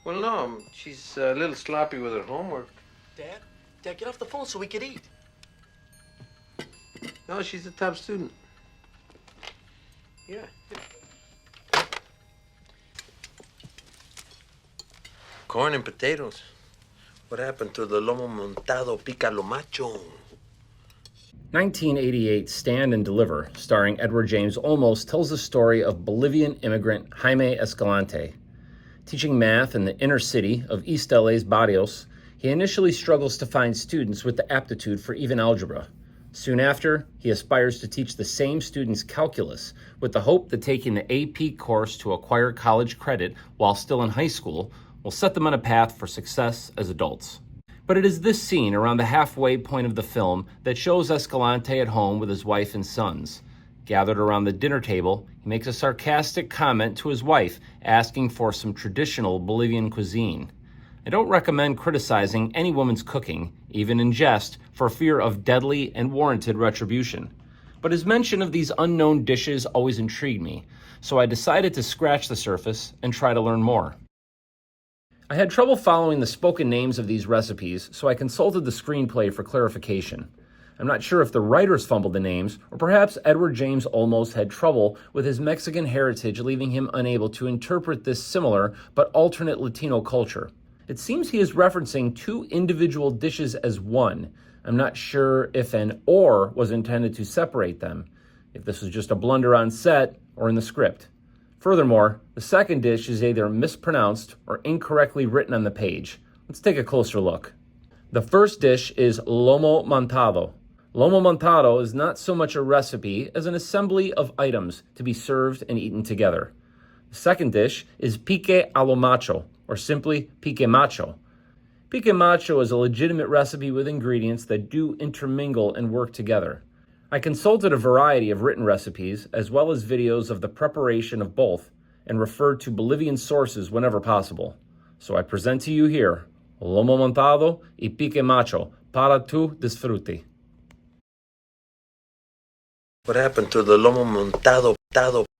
Well, no, she's a little sloppy with her homework. Dad, get off the phone so we could eat. No, she's a top student. Yeah. Corn and potatoes. What happened to the lomo montado pica lo macho? 1988 Stand and Deliver, starring Edward James Olmos, tells the story of Bolivian immigrant Jaime Escalante. Teaching math in the inner city of East LA's Barrios, he initially struggles to find students with the aptitude for even algebra. Soon after, he aspires to teach the same students calculus with the hope that taking the AP course to acquire college credit while still in high school will set them on a path for success as adults. But it is this scene around the halfway point of the film that shows Escalante at home with his wife and sons. Gathered around the dinner table, he makes a sarcastic comment to his wife, asking for some traditional Bolivian cuisine. I don't recommend criticizing any woman's cooking, even in jest, for fear of deadly and warranted retribution. But his mention of these unknown dishes always intrigued me, so I decided to scratch the surface and try to learn more. I had trouble following the spoken names of these recipes, so I consulted the screenplay for clarification. I'm not sure if the writers fumbled the names, or perhaps Edward James Olmos had trouble with his Mexican heritage, leaving him unable to interpret this similar but alternate Latino culture. It seems he is referencing two individual dishes as one. I'm not sure if an "or" was intended to separate them, if this was just a blunder on set or in the script. Furthermore, the second dish is either mispronounced or incorrectly written on the page. Let's take a closer look. The first dish is lomo montado. Lomo montado is not so much a recipe as an assembly of items to be served and eaten together. The second dish is pique a lo macho, or simply pique macho. Pique macho is a legitimate recipe with ingredients that do intermingle and work together. I consulted a variety of written recipes as well as videos of the preparation of both and referred to Bolivian sources whenever possible. So I present to you here, lomo montado y pique macho para tu disfrute. What happened to the lomo montado, tado?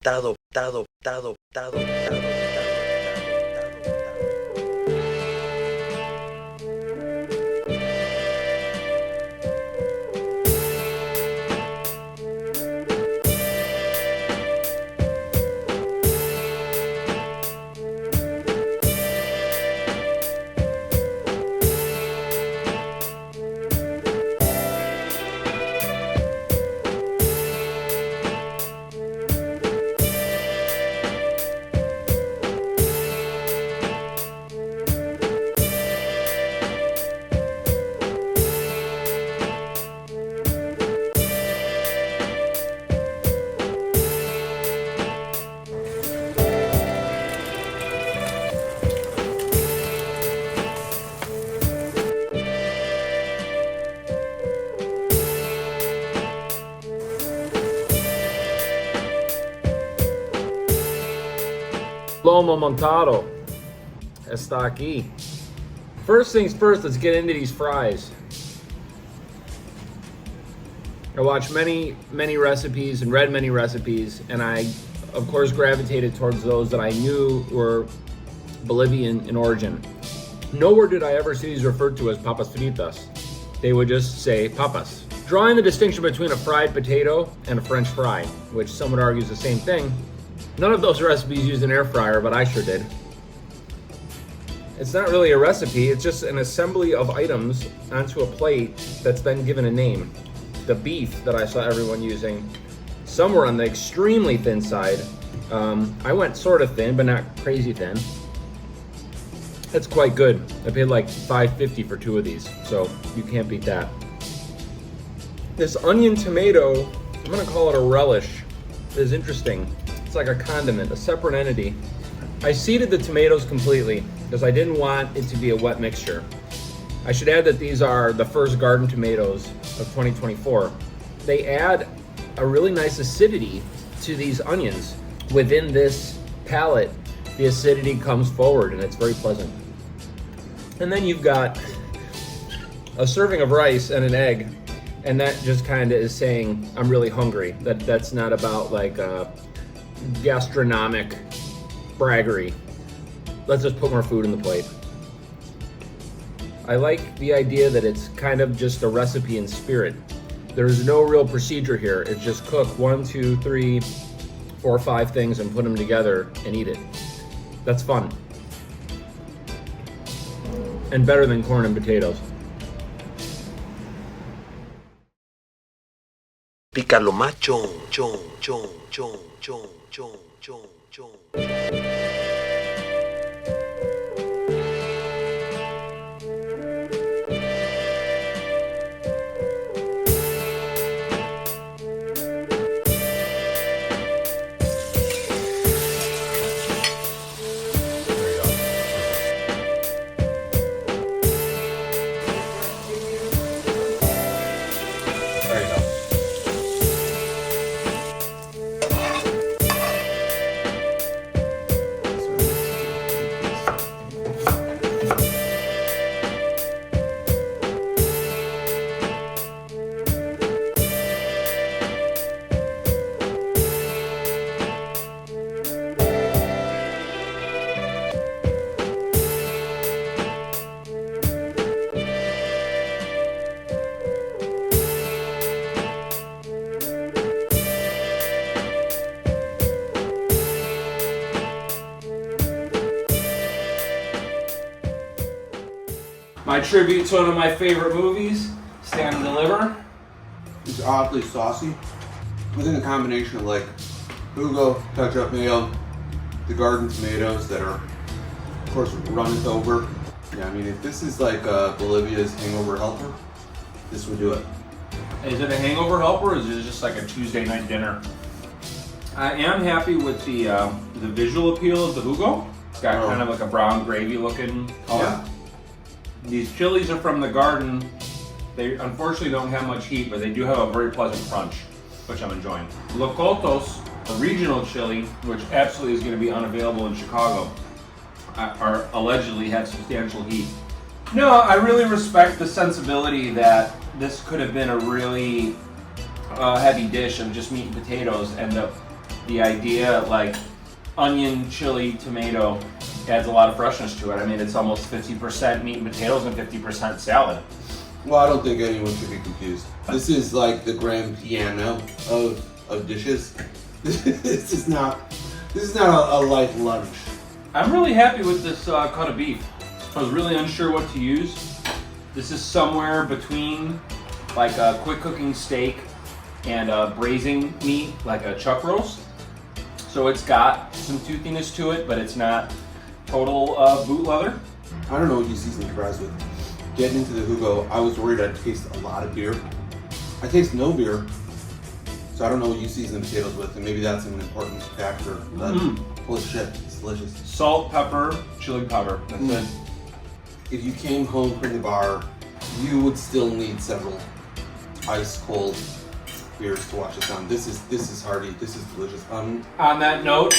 Lomo montado está aquí. First things first, let's get into these fries. I watched many recipes and read many recipes, and I, of course, gravitated towards those that I knew were Bolivian in origin. Nowhere did I ever see these referred to as papas fritas. They would just say papas, drawing the distinction between a fried potato and a French fry, which some would argue is the same thing. None of those recipes used an air fryer, but I sure did. It's not really a recipe, it's just an assembly of items onto a plate that's been given a name. The beef that I saw everyone using, some were on the extremely thin side. I went sort of thin, but not crazy thin. That's quite good. I paid like $5.50 for two of these, so you can't beat that. This onion tomato, I'm gonna call it a relish, is interesting. It's like a condiment, a separate entity. I seeded the tomatoes completely because I didn't want it to be a wet mixture. I should add that these are the first garden tomatoes of 2024. They add a really nice acidity to these onions. Within this palate, the acidity comes forward and it's very pleasant. And then you've got a serving of rice and an egg, and that just kind of is saying, I'm really hungry. That's not about like gastronomic braggery. let's just put more food in the plate. I like the idea that it's kind of just a recipe in spirit. There's no real procedure here. It's just cook 1, 2, 3, 4, 5 things and put them together and eat it. That's fun. And better than corn and potatoes. Pica lo macho, chon, chon, chon, chon, chon, chon, chon. My tribute to one of my favorite movies, Stand and Deliver. It's oddly saucy. I think a combination of like Hugo, ketchup, mayo, the garden tomatoes that are, of course, runneth over. Yeah, I mean, if this is like Bolivia's hangover helper, this would do it. Is it a hangover helper or is it just like a Tuesday night dinner? I am happy with the visual appeal of the Hugo. It's got kind of like a brown gravy looking color. Yeah. These chilies are from the garden. They unfortunately don't have much heat, but they do have a very pleasant crunch, which I'm enjoying. Locotos, a regional chili, which absolutely is going to be unavailable in Chicago, are allegedly have substantial heat. No, I really respect the sensibility that this could have been a really heavy dish of just meat and potatoes, and the idea like onion, chili, tomato adds a lot of freshness to it. I mean, it's almost 50% meat and potatoes and 50% salad. Well, I don't think anyone should be confused. This is like the grand piano of dishes. This is not a light lunch. I'm really happy with this cut of beef. I was really unsure what to use. This is somewhere between like a quick cooking steak and a braising meat, like a chuck roast. So it's got some toothiness to it, but it's not total boot leather. I don't know what you season your fries with. Getting into the Hugo, I was worried I'd taste a lot of beer. I taste no beer, so I don't know what you season the potatoes with, and maybe that's an important factor. But holy shit, it's delicious. Salt, pepper, chili powder. That's it. If you came home from the bar, you would still need several ice cold beers to wash it down. This is hearty. This is delicious. On that note,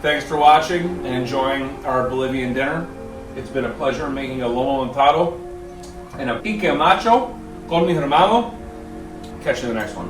thanks for watching and enjoying our Bolivian dinner. It's been a pleasure making a lomo montado and a pique macho con mi hermano. Catch you in the next one.